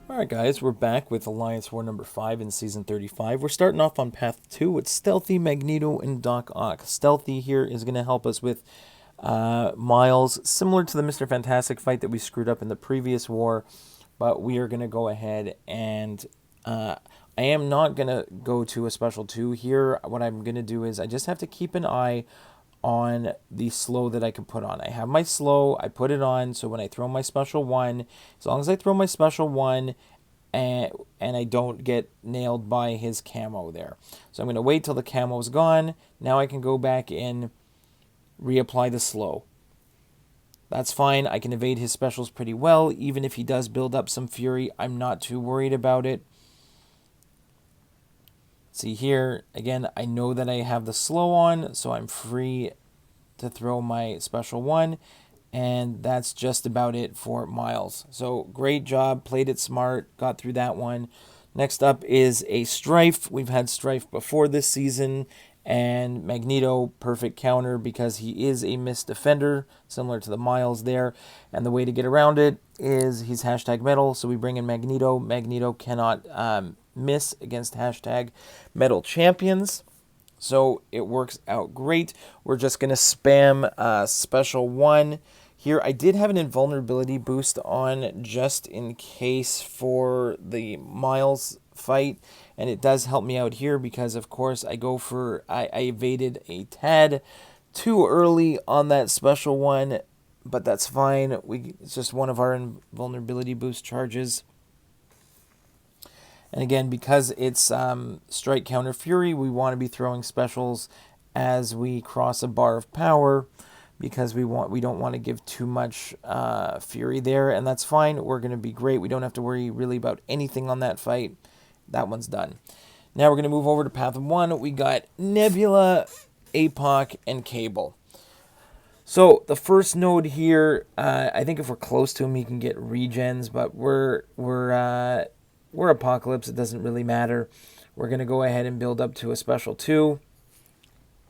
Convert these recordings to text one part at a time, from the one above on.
Alright guys, we're back with Alliance War number 5 in Season 35. We're starting off on Path 2 with Stealthy, Magneto, and Doc Ock. Stealthy here is going to help us with Miles, similar to the Mr. Fantastic fight that we screwed up in the previous war, but we are going to go ahead and I am not going to go to a Special 2 here. What I'm going to do is I just have to keep an eye on the slow that I can put on. I have my slow, I put it on, so when I throw my special 1, as long as I throw my special 1 and I don't get nailed by his camo there. So I'm going to wait till the camo is gone. Now I can go back in, reapply the slow. That's fine. I can evade his specials pretty well. Even if he does build up some fury, I'm not too worried about it. See here, again, I know that I have the slow on, so I'm free to throw my special 1, and that's just about it for Miles. So great job, played it smart, got through that one. Next up is a Strife. We've had Strife before this season, and Magneto, perfect counter because he is a missed defender, similar to the Miles there. And the way to get around it is he's hashtag metal, so we bring in Magneto. Magneto cannot miss against hashtag metal champions, so it works out great. We're just going to spam special 1 here. I did have an invulnerability boost on just in case for the Miles fight, and it does help me out here because of course I evaded a tad too early on that special 1, but that's fine. It's just one of our invulnerability boost charges. And again, because it's Strike Counter Fury, we want to be throwing specials as we cross a bar of power because we don't want to give too much fury there, and that's fine. We're going to be great. We don't have to worry really about anything on that fight. That one's done. Now we're going to move over to Path 1. We got Nebula, Apoc, and Cable. So the first node here, I think if we're close to him, he can get regens, but we're Apocalypse, it doesn't really matter. We're going to go ahead and build up to a special 2.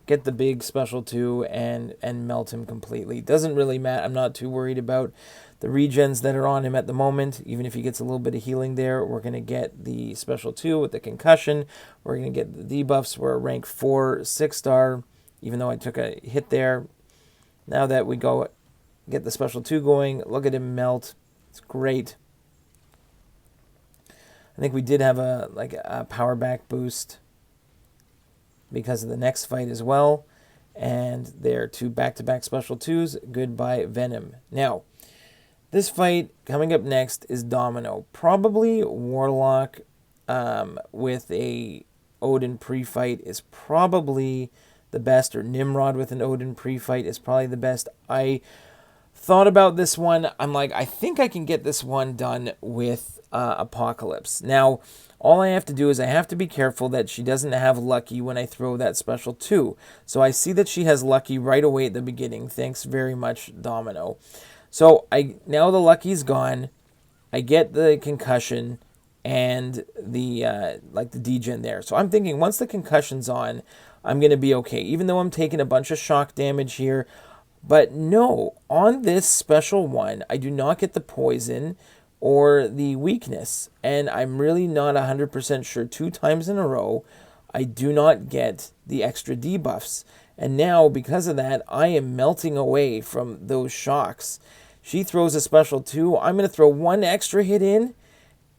Get the big special 2 and melt him completely. Doesn't really matter. I'm not too worried about the regens that are on him at the moment. Even if he gets a little bit of healing there, we're going to get the special 2 with the concussion. We're going to get the debuffs. We're a rank 4 6-star, even though I took a hit there. Now that we go get the special 2 going, look at him melt. It's great. I think we did have a power back boost because of the next fight as well. And they're 2 back-to-back special 2s. Goodbye, Venom. Now, this fight coming up next is Domino. Probably Warlock with a Odin pre-fight is probably the best, or Nimrod with an Odin pre-fight is probably the best. I thought about this one. I'm like, I think I can get this one done with Apocalypse. Now, all I have to do is I have to be careful that she doesn't have Lucky when I throw that special 2. So I see that she has Lucky right away at the beginning. Thanks very much, Domino. So now the Lucky's gone. I get the concussion and the degen there. So I'm thinking once the concussion's on, I'm going to be okay. Even though I'm taking a bunch of shock damage here. But no, on this special 1, I do not get the poison or the weakness. And I'm really not 100% sure. 2 times in a row, I do not get the extra debuffs. And now, because of that, I am melting away from those shocks. She throws a special 2. I'm going to throw 1 extra hit in,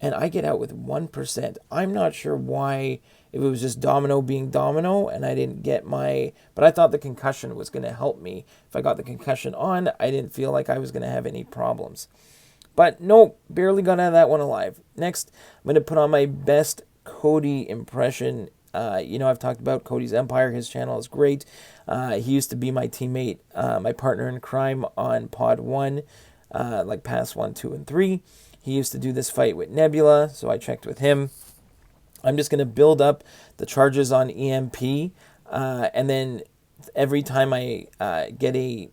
and I get out with 1%. I'm not sure why, if it was just Domino being Domino, and I didn't get my... But I thought the concussion was going to help me. If I got the concussion on, I didn't feel like I was going to have any problems. But no, barely got out of that one alive. Next, I'm going to put on my best Cody impression. I've talked about Cody's Empire. His channel is great. He used to be my teammate, my partner in crime on Pod 1, Paths 1, 2, and 3. He used to do this fight with Nebula, so I checked with him. I'm just going to build up the charges on EMP, and then every time I get a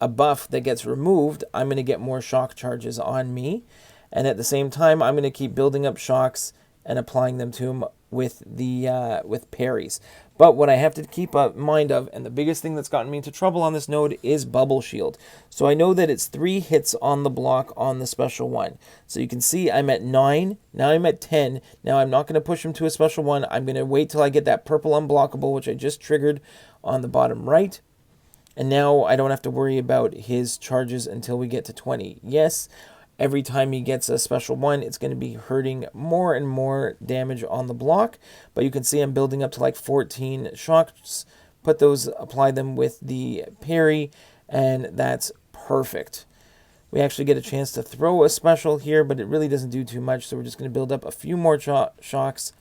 buff that gets removed, I'm going to get more shock charges on me. And at the same time, I'm going to keep building up shocks and applying them to him with the with parries. But what I have to keep in mind of, and the biggest thing that's gotten me into trouble on this node, is bubble shield. So I know that it's 3 hits on the block on the special 1. So you can see I'm at 9, now I'm at 10. Now I'm not going to push him to a special 1. I'm going to wait till I get that purple unblockable, which I just triggered on the bottom right. And now I don't have to worry about his charges until we get to 20. Yes, every time he gets a special 1, it's going to be hurting more and more damage on the block. But you can see I'm building up to like 14 shocks. Apply them with the parry, and that's perfect. We actually get a chance to throw a special here, but it really doesn't do too much. So we're just going to build up a few more shocks,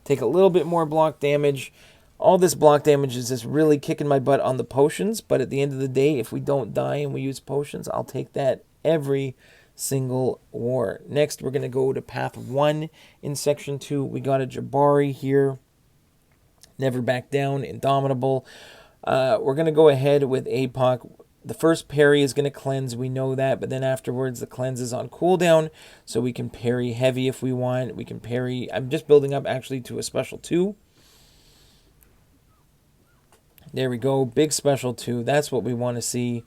take a little bit more block damage. All this block damage is just really kicking my butt on the potions, but at the end of the day, if we don't die and we use potions, I'll take that every single war. Next, we're going to go to path 1 in section 2. We got a Jabari here. Never back down, indomitable. We're going to go ahead with Apoc. The first parry is going to cleanse, we know that, but then afterwards the cleanse is on cooldown, so we can parry heavy if we want. We can parry, I'm just building up actually to a special 2. There we go, big special 2. That's what we want to see.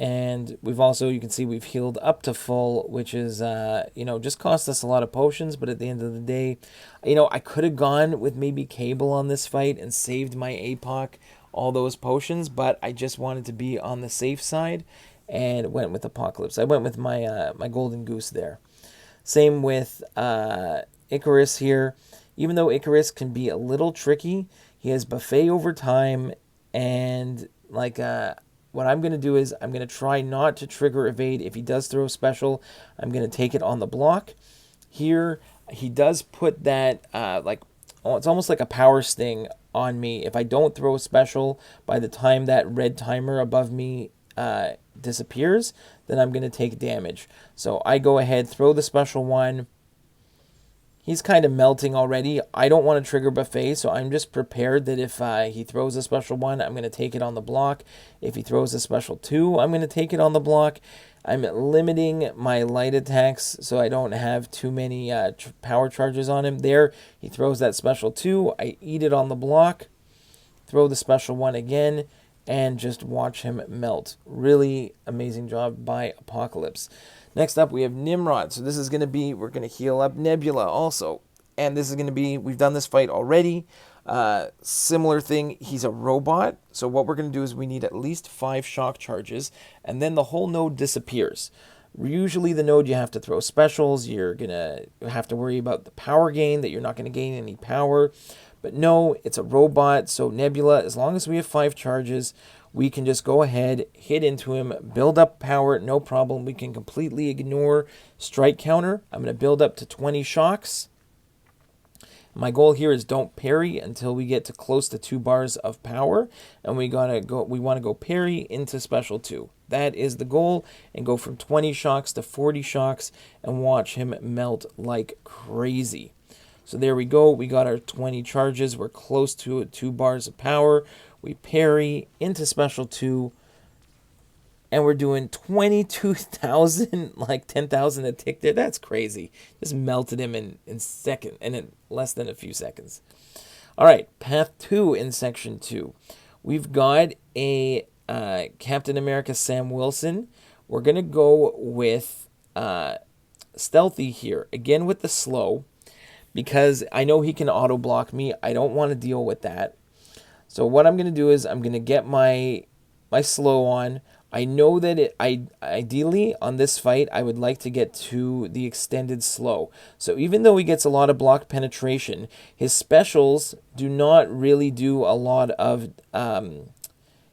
And we've also, you can see we've healed up to full, which is, just cost us a lot of potions. But at the end of the day, I could have gone with maybe Cable on this fight and saved my Apoc all those potions. But I just wanted to be on the safe side and went with Apocalypse. I went with my my Golden Goose there. Same with Icarus here. Even though Icarus can be a little tricky, he has buffet over time, and what I'm going to do is I'm going to try not to trigger evade. If he does throw special, I'm going to take it on the block. Here, he does put that, it's almost like a power sting on me. If I don't throw a special by the time that red timer above me disappears, then I'm going to take damage. So I go ahead, throw the special 1. He's kind of melting already. I don't want to trigger buffet, so I'm just prepared that if he throws a special 1, I'm going to take it on the block. If he throws a special 2, I'm going to take it on the block. I'm limiting my light attacks so I don't have too many power charges on him. There, he throws that special 2. I eat it on the block, throw the special 1 again, and just watch him melt. Really amazing job by Apocalypse. Next up, we have Nimrod. So this is going to be, we're going to heal up Nebula also. And this is going to be, we've done this fight already. Similar thing, he's a robot. So what we're going to do is we need at least 5 shock charges. And then the whole node disappears. Usually the node you have to throw specials. You're going to have to worry about the power gain, that you're not going to gain any power. But no, it's a robot. So Nebula, as long as we have 5 charges, we can just go ahead, hit into him, build up power, no problem. We can completely ignore strike counter. I'm going to build up to 20 shocks. My goal here is don't parry until we get to close to 2 bars of power, and we want to go parry into special 2. That is the goal, and go from 20 shocks to 40 shocks and watch him melt like crazy. So there we go. We got our 20 charges. We're close to 2 bars of power. We parry into special 2, and we're doing 22,000, like 10,000 a tick there. That's crazy. Just melted him in less than a few seconds. All right, path 2 in section 2. We've got a Captain America Sam Wilson. We're going to go with Stealthy here, again with the slow, because I know he can auto block me. I don't want to deal with that. So what I'm going to do is I'm going to get my slow on. I know that ideally on this fight, I would like to get to the extended slow. So even though he gets a lot of block penetration, his specials do not really do a lot of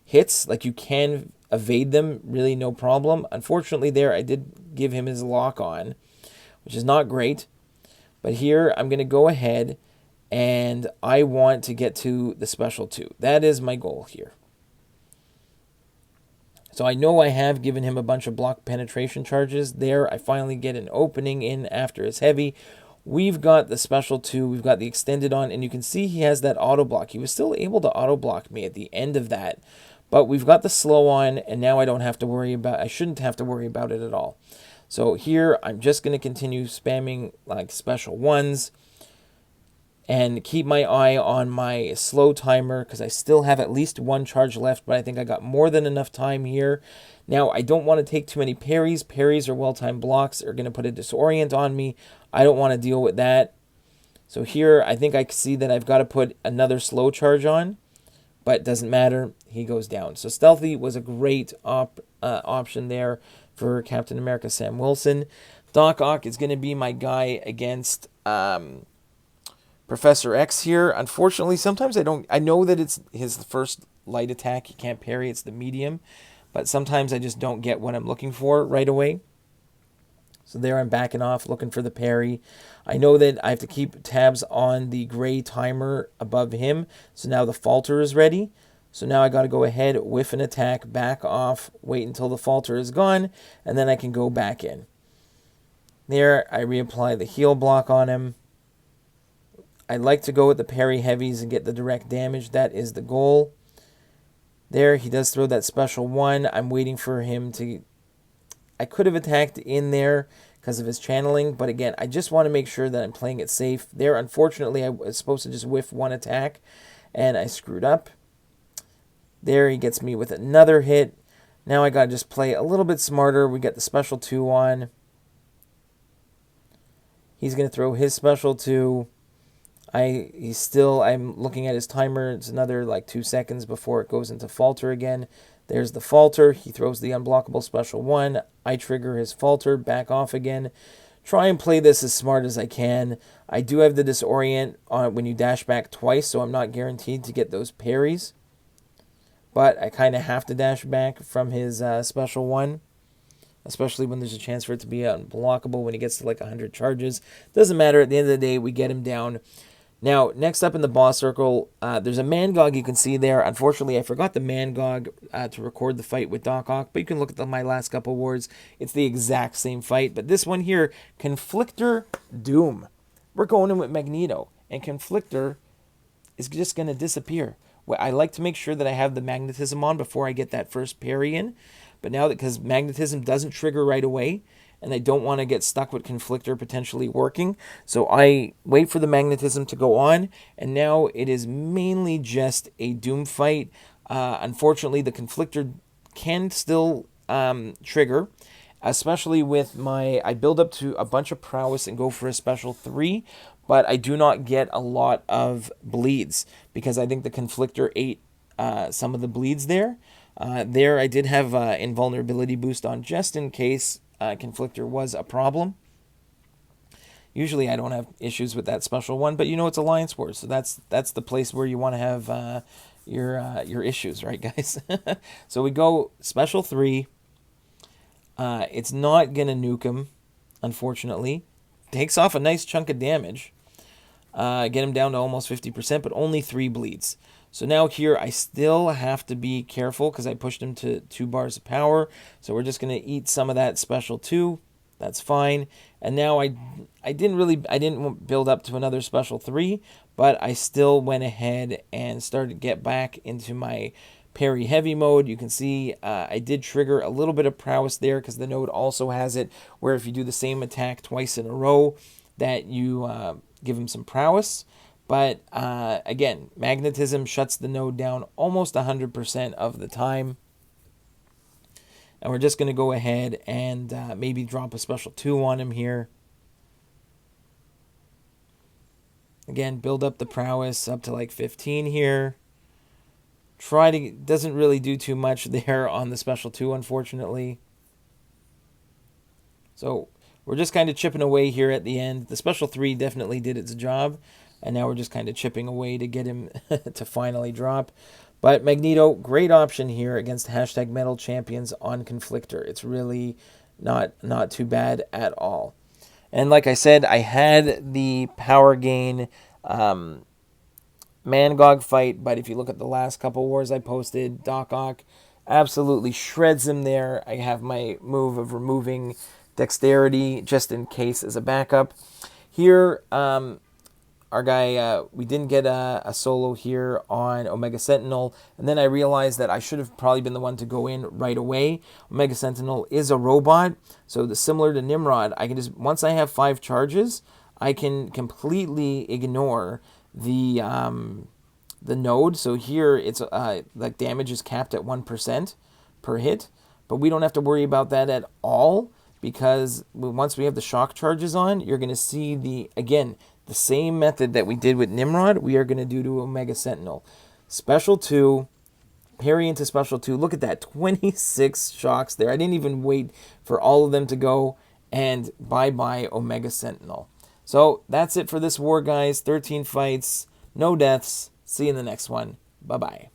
hits. Like, you can evade them, really no problem. Unfortunately there, I did give him his lock on, which is not great. But here I'm going to go ahead and I want to get to the special 2. That is my goal here. So I know I have given him a bunch of block penetration charges. There, I finally get an opening in after his heavy. We've got the special 2. We've got the extended on. And you can see he has that auto block. He was still able to auto block me at the end of that. But we've got the slow on. And now I shouldn't have to worry about it at all. So here, I'm just going to continue spamming like special ones and keep my eye on my slow timer because I still have at least one charge left, but I think I got more than enough time here. Now, I don't want to take too many parries. Parries or well-timed blocks are going to put a disorient on me. I don't want to deal with that. So here, I think I see that I've got to put another slow charge on, but it doesn't matter. He goes down. So Stealthy was a great option there for Captain America Sam Wilson. Doc Ock is going to be my guy against Professor X here. Unfortunately, sometimes I know that it's his first light attack. He can't parry. It's the medium. But sometimes I just don't get what I'm looking for right away. So there I'm backing off, looking for the parry. I know that I have to keep tabs on the gray timer above him. So now the falter is ready. So now I got to go ahead, whiff an attack, back off, wait until the falter is gone, and then I can go back in. There, I reapply the heal block on him. I like to go with the parry heavies and get the direct damage. That is the goal. There, he does throw that special one. I'm waiting for him to... I could have attacked in there because of his channeling, but again, I just want to make sure that I'm playing it safe. There, unfortunately, I was supposed to just whiff one attack, and I screwed up. There, he gets me with another hit. Now I got to just play a little bit smarter. We got the special 2 on. He's going to throw his special 2. I'm looking at his timer. It's another like 2 seconds before it goes into falter again. There's the falter. He throws the unblockable special 1. I trigger his falter, back off again. Try and play this as smart as I can. I do have the disorient on when you dash back twice, so I'm not guaranteed to get those parries. But I kind of have to dash back from his special 1. Especially when there's a chance for it to be unblockable when he gets to like 100 charges. Doesn't matter. At the end of the day, we get him down. Now, next up in the boss circle, there's a Mangog you can see there. Unfortunately, I forgot the Mangog to record the fight with Doc Ock, but you can look at my last couple wars. It's the exact same fight, but this one here, Conflictor Doom. We're going in with Magneto, and Conflictor is just going to disappear. I like to make sure that I have the magnetism on before I get that first parry in, but now that because magnetism doesn't trigger right away, and I don't want to get stuck with Conflictor potentially working. So I wait for the magnetism to go on, and now it is mainly just a Doom fight. Unfortunately, the Conflictor can still trigger, especially with I build up to a bunch of prowess and go for a special 3, but I do not get a lot of bleeds because I think the Conflictor ate some of the bleeds there. There I did have invulnerability boost on just in case Conflictor was a problem. Usually I don't have issues with that special 1, but it's Alliance Wars, so that's the place where you want to have your issues, right, guys? So we go special 3. It's not gonna nuke him, unfortunately. Takes off a nice chunk of damage. Get him down to almost 50%, but only 3 bleeds. So now here I still have to be careful because I pushed him to 2 bars of power. So we're just going to eat some of that special 2. That's fine. And now I didn't build up to another special 3, but I still went ahead and started to get back into my parry heavy mode. You can see I did trigger a little bit of prowess there because the node also has it where if you do the same attack twice in a row that you give him some prowess. But again, magnetism shuts the node down almost 100% of the time. And we're just going to go ahead and maybe drop a special 2 on him here. Again, build up the prowess up to like 15 here. Doesn't really do too much there on the special 2, unfortunately. So we're just kind of chipping away here at the end. The special 3 definitely did its job. And now we're just kind of chipping away to get him to finally drop. But Magneto, great option here against #Metal Champions on Conflictor. It's really not too bad at all. And like I said, I had the power gain Mangog fight, but if you look at the last couple wars I posted, Doc Ock absolutely shreds him there. I have my move of removing dexterity just in case as a backup. Here, our guy, we didn't get a solo here on Omega Sentinel. And then I realized that I should have probably been the one to go in right away. Omega Sentinel is a robot. So similar to Nimrod, I can just, once I have 5 charges, I can completely ignore the node. So here it's like damage is capped at 1% per hit. But we don't have to worry about that at all, because once we have the shock charges on, you're going to see again, the same method that we did with Nimrod, we are going to do to Omega Sentinel. Special 2, parry into Special 2. Look at that, 26 shocks there. I didn't even wait for all of them to go, and bye-bye Omega Sentinel. So that's it for this war, guys. 13 fights, no deaths. See you in the next one. Bye-bye.